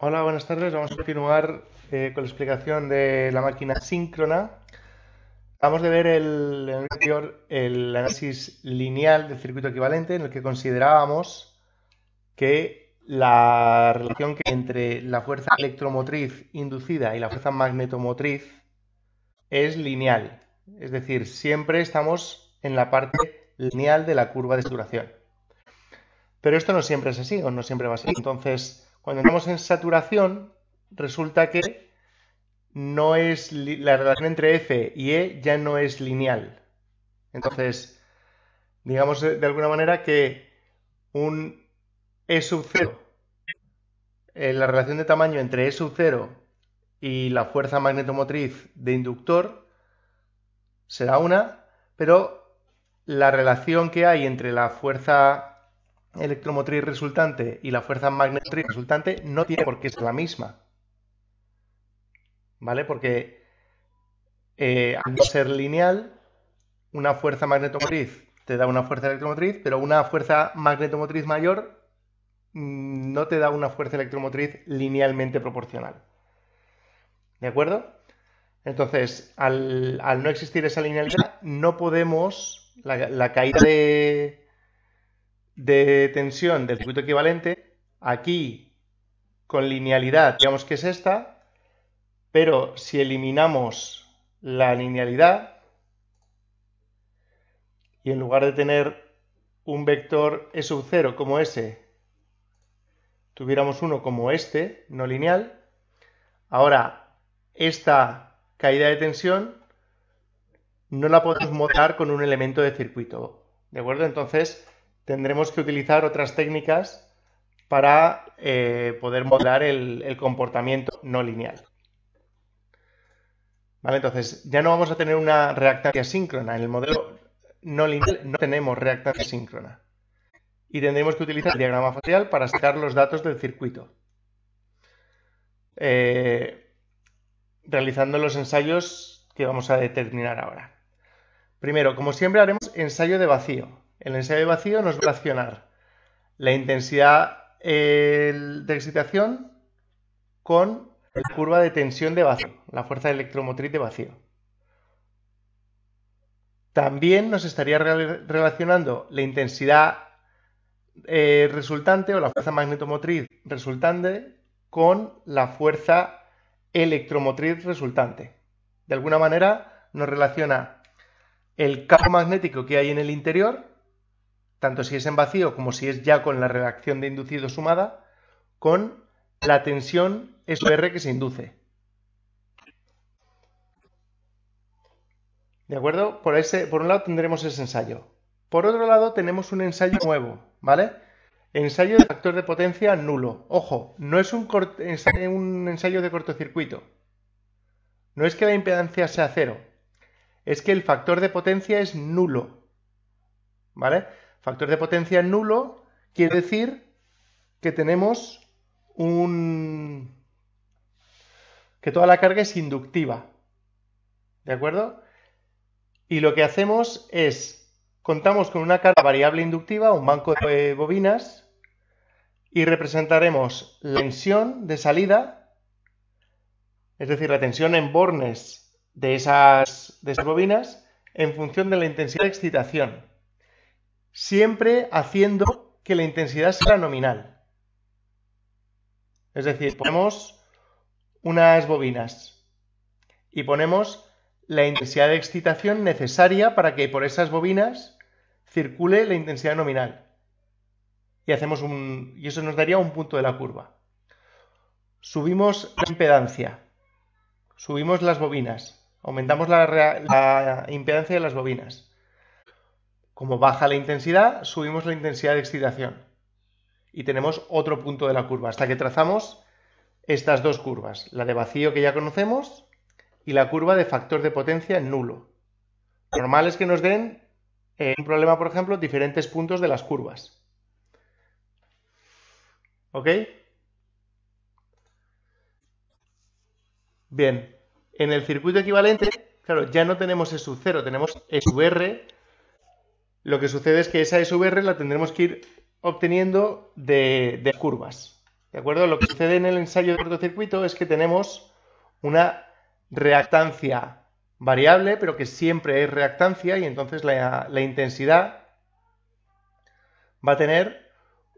Hola, buenas tardes. Vamos a continuar con la explicación de la máquina síncrona. Acabamos de ver en el anterior el análisis lineal del circuito equivalente, en el que considerábamos que la relación que hay entre la fuerza electromotriz inducida y la fuerza magnetomotriz es lineal. Es decir, siempre estamos en la parte lineal de la curva de saturación. Pero esto no siempre es así, o no siempre va a ser. Entonces, cuando entramos en saturación, resulta que no es la relación entre F y E ya no es lineal. Entonces, digamos de alguna manera que un E sub 0, la relación de tamaño entre E sub 0 y la fuerza magnetomotriz de inductor será una, pero la relación que hay entre la fuerza electromotriz resultante y la fuerza magnetomotriz resultante no tiene por qué ser la misma, ¿vale? Porque al no ser lineal, una fuerza magnetomotriz te da una fuerza electromotriz, pero una fuerza magnetomotriz mayor no te da una fuerza electromotriz linealmente proporcional. ¿De acuerdo? Entonces, al no existir esa linealidad, no podemos, la caída de tensión del circuito equivalente, aquí con linealidad, digamos que es esta, pero si eliminamos la linealidad y en lugar de tener un vector E sub 0 como ese, tuviéramos uno como este, no lineal, ahora esta caída de tensión no la podemos modelar con un elemento de circuito, ¿de acuerdo? Entonces tendremos que utilizar otras técnicas para poder modelar el comportamiento no lineal. ¿Vale? Entonces ya no vamos a tener una reactancia síncrona. En el modelo no lineal no tenemos reactancia síncrona. Y tendremos que utilizar el diagrama facial para sacar los datos del circuito. Realizando los ensayos que vamos a determinar ahora. Primero, como siempre, haremos ensayo de vacío. El ensayo de vacío nos va a relacionar la intensidad de excitación con la curva de tensión de vacío, la fuerza electromotriz de vacío. También nos estaría relacionando la intensidad resultante o la fuerza magnetomotriz resultante con la fuerza electromotriz resultante. De alguna manera nos relaciona el campo magnético que hay en el interior, tanto si es en vacío como si es ya con la reacción de inducido sumada, con la tensión SR que se induce. ¿De acuerdo? Por un lado tendremos ese ensayo. Por otro lado tenemos un ensayo nuevo, ¿vale? Ensayo de factor de potencia nulo. Ojo, no es un ensayo de cortocircuito. No es que la impedancia sea cero. Es que el factor de potencia es nulo. ¿Vale? Factor de potencia nulo quiere decir que tenemos que toda la carga es inductiva. ¿De acuerdo? Y lo que hacemos es, contamos con una carga variable inductiva, un banco de bobinas, y representaremos la tensión de salida, es decir, la tensión en bornes de esas bobinas, en función de la intensidad de excitación, siempre haciendo que la intensidad sea nominal. Es decir, ponemos unas bobinas y ponemos la intensidad de excitación necesaria para que por esas bobinas circule la intensidad nominal. Y eso nos daría un punto de la curva. Subimos la impedancia, subimos las bobinas, aumentamos la impedancia de las bobinas. Como baja la intensidad, subimos la intensidad de excitación. Y tenemos otro punto de la curva, hasta que trazamos estas dos curvas, la de vacío que ya conocemos y la curva de factor de potencia nulo. Lo normal es que nos den, un problema, por ejemplo, diferentes puntos de las curvas. ¿Ok? Bien, en el circuito equivalente, claro, ya no tenemos E sub 0, tenemos E sub R. Lo que sucede es que esa E sub R la tendremos que ir obteniendo de curvas. ¿De acuerdo? Lo que sucede en el ensayo de cortocircuito es que tenemos una reactancia variable, pero que siempre es reactancia, y entonces la intensidad va a tener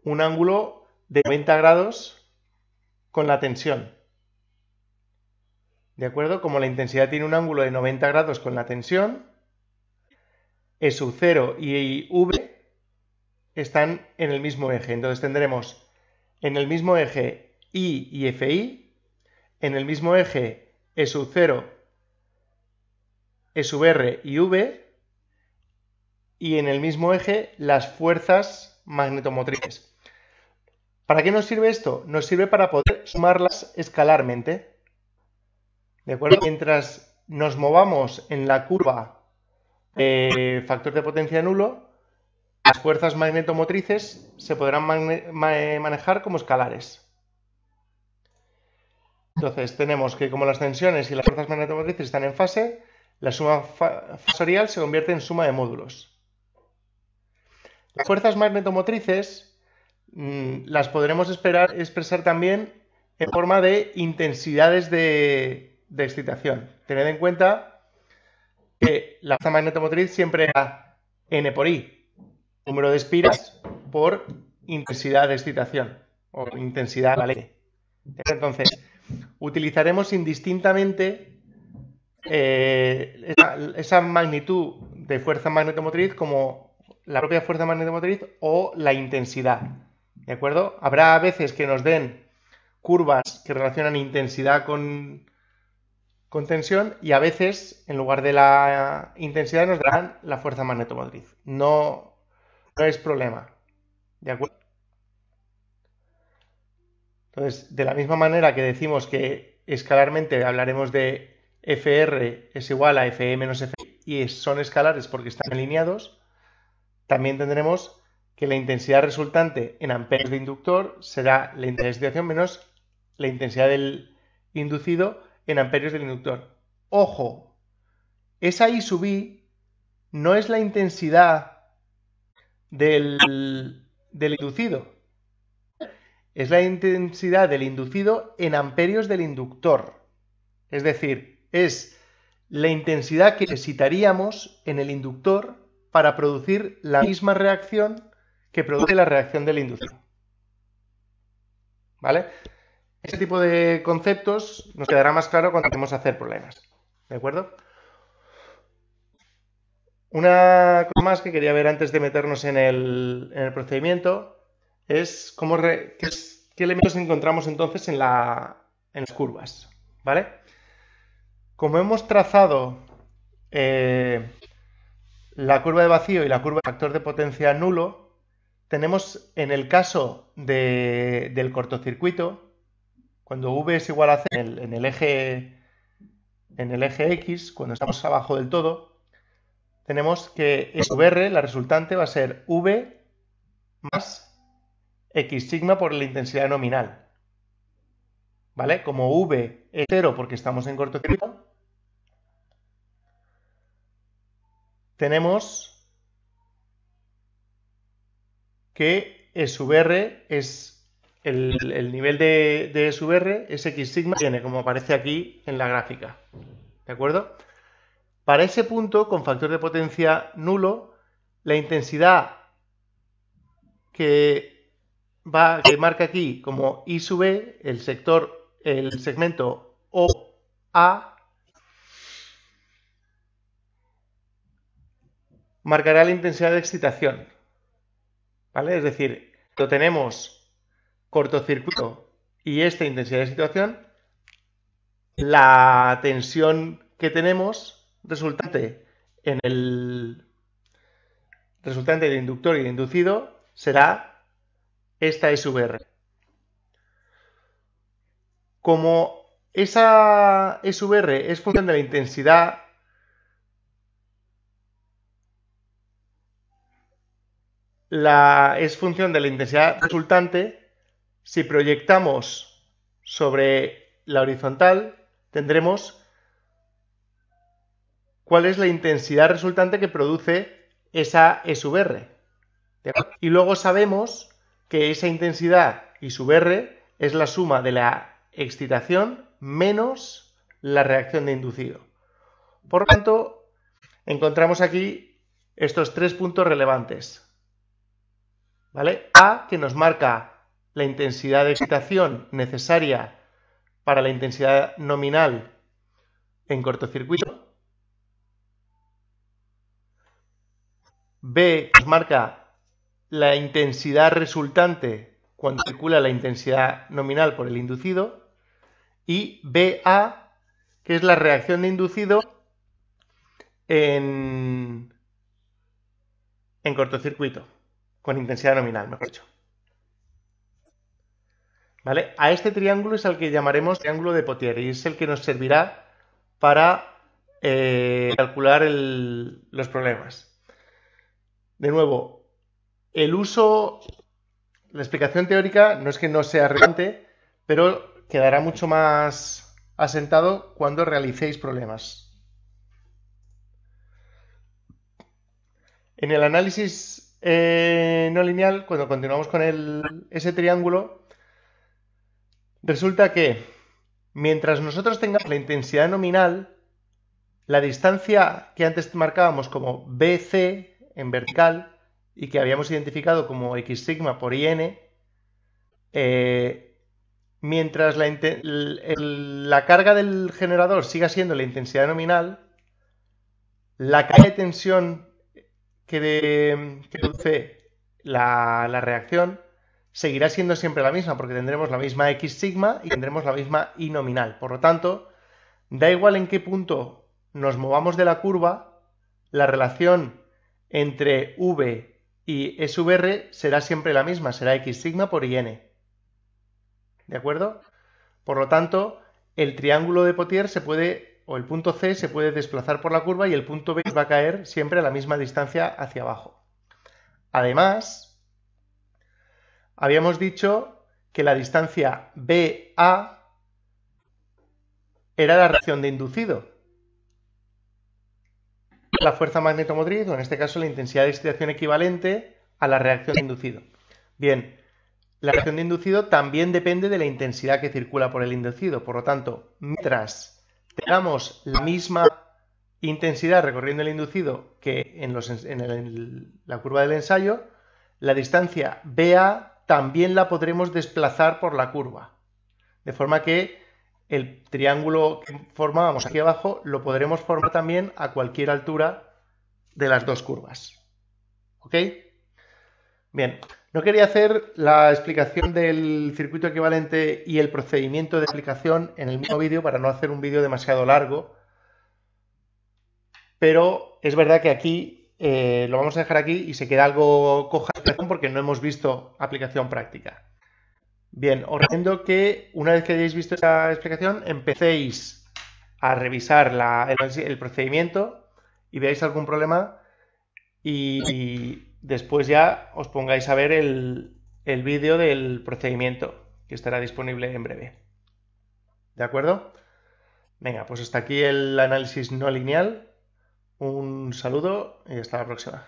un ángulo de 90 grados con la tensión. ¿De acuerdo? Como la intensidad tiene un ángulo de 90 grados con la tensión, E sub 0 y V están en el mismo eje. Entonces tendremos en el mismo eje I y FI, en el mismo eje E sub 0, E sub R y V, y en el mismo eje las fuerzas magnetomotrices. ¿Para qué nos sirve esto? Nos sirve para poder sumarlas escalarmente. ¿De acuerdo? Mientras nos movamos en la curva de factor de potencia nulo, las fuerzas magnetomotrices se podrán manejar como escalares. Entonces tenemos que como las tensiones y las fuerzas magnetomotrices están en fase, la suma fasorial se convierte en suma de módulos. Las fuerzas magnetomotrices las podremos expresar también en forma de intensidades de excitación. Tened en cuenta que la fuerza magnetomotriz siempre era N por I, número de espiras por intensidad de excitación o intensidad alegre. Entonces, utilizaremos indistintamente esa magnitud de fuerza magnetomotriz como la propia fuerza magnetomotriz o la intensidad. ¿De acuerdo? Habrá veces que nos den curvas que relacionan intensidad con tensión, y a veces, en lugar de la intensidad, nos darán la fuerza magnetomotriz. No es problema. ¿De acuerdo? Entonces, de la misma manera que decimos que escalarmente hablaremos de FR es igual a FE menos FI y son escalares porque están alineados, también tendremos que la intensidad resultante en amperios de inductor será la intensidad de excitación menos la intensidad del inducido en amperios del inductor. Ojo, esa I sub I no es la intensidad del inducido. Es la intensidad del inducido en amperios del inductor. Es decir, es la intensidad que necesitaríamos en el inductor para producir la misma reacción que produce la reacción del inducido. ¿Vale? Este tipo de conceptos nos quedará más claro cuando empecemos a hacer problemas. ¿De acuerdo? Una cosa más que quería ver antes de meternos en el procedimiento es qué elementos encontramos entonces en las curvas. ¿Vale? Como hemos trazado la curva de vacío y la curva de factor de potencia nulo, tenemos en el caso del cortocircuito, cuando V es igual a C en el eje X, cuando estamos abajo del todo, tenemos que E sub R, la resultante, va a ser V más X sigma por la intensidad nominal. ¿Vale? Como V es 0 porque estamos en cortocircuito, tenemos que E sub R es el nivel de E sub R es X sigma, tiene como aparece aquí en la gráfica. ¿De acuerdo? Para ese punto, con factor de potencia nulo, la intensidad que marca aquí como I sub E, el segmento OA, marcará la intensidad de excitación. ¿Vale? Es decir, cuando tenemos cortocircuito y esta intensidad de excitación, la tensión que tenemos resultante del inductor y del inducido será esta E sub R. Como esa E sub R es función de la intensidad es función de la intensidad resultante, si proyectamos sobre la horizontal, tendremos cuál es la intensidad resultante que produce esa E sub R. Y luego sabemos que esa intensidad I sub R es la suma de la excitación menos la reacción de inducido. Por lo tanto, encontramos aquí estos 3 puntos relevantes. ¿Vale? A, que nos marca la intensidad de excitación necesaria para la intensidad nominal en cortocircuito. B, que nos marca la intensidad resultante cuando circula la intensidad nominal por el inducido. Y BA, que es la reacción de inducido en cortocircuito, con intensidad nominal, mejor dicho. ¿Vale? A este triángulo es al que llamaremos triángulo de Pottier y es el que nos servirá para calcular los problemas. De nuevo, el uso, la explicación teórica no es que no sea relevante, pero quedará mucho más asentado cuando realicéis problemas. En el análisis no lineal, cuando continuamos con ese triángulo, resulta que mientras nosotros tengamos la intensidad nominal, la distancia que antes marcábamos como BC en vertical y que habíamos identificado como X sigma por IN, mientras la carga del generador siga siendo la intensidad nominal, la carga de tensión que produce la reacción seguirá siendo siempre la misma, porque tendremos la misma X sigma y tendremos la misma I nominal. Por lo tanto, da igual en qué punto nos movamos de la curva, la relación entre V y SVR será siempre la misma, será X sigma por IN. ¿De acuerdo? Por lo tanto, el triángulo de Pottier o el punto C se puede desplazar por la curva y el punto B va a caer siempre a la misma distancia hacia abajo. Además, habíamos dicho que la distancia BA era la reacción de inducido. La fuerza magnetomotriz, o en este caso la intensidad de excitación equivalente a la reacción de inducido. Bien, la reacción de inducido también depende de la intensidad que circula por el inducido. Por lo tanto, mientras tengamos la misma intensidad recorriendo el inducido que en la curva del ensayo, la distancia BA también la podremos desplazar por la curva. De forma que el triángulo que formábamos aquí abajo lo podremos formar también a cualquier altura de las dos curvas. ¿Ok? Bien, no quería hacer la explicación del circuito equivalente y el procedimiento de aplicación en el mismo vídeo para no hacer un vídeo demasiado largo, pero es verdad que aquí lo vamos a dejar aquí y se queda algo coja de explicación porque no hemos visto aplicación práctica. Bien, os recomiendo que una vez que hayáis visto esta explicación empecéis a revisar el procedimiento y veáis algún problema y después ya os pongáis a ver el vídeo del procedimiento que estará disponible en breve. ¿De acuerdo? Venga, pues hasta aquí el análisis no lineal. Un saludo y hasta la próxima.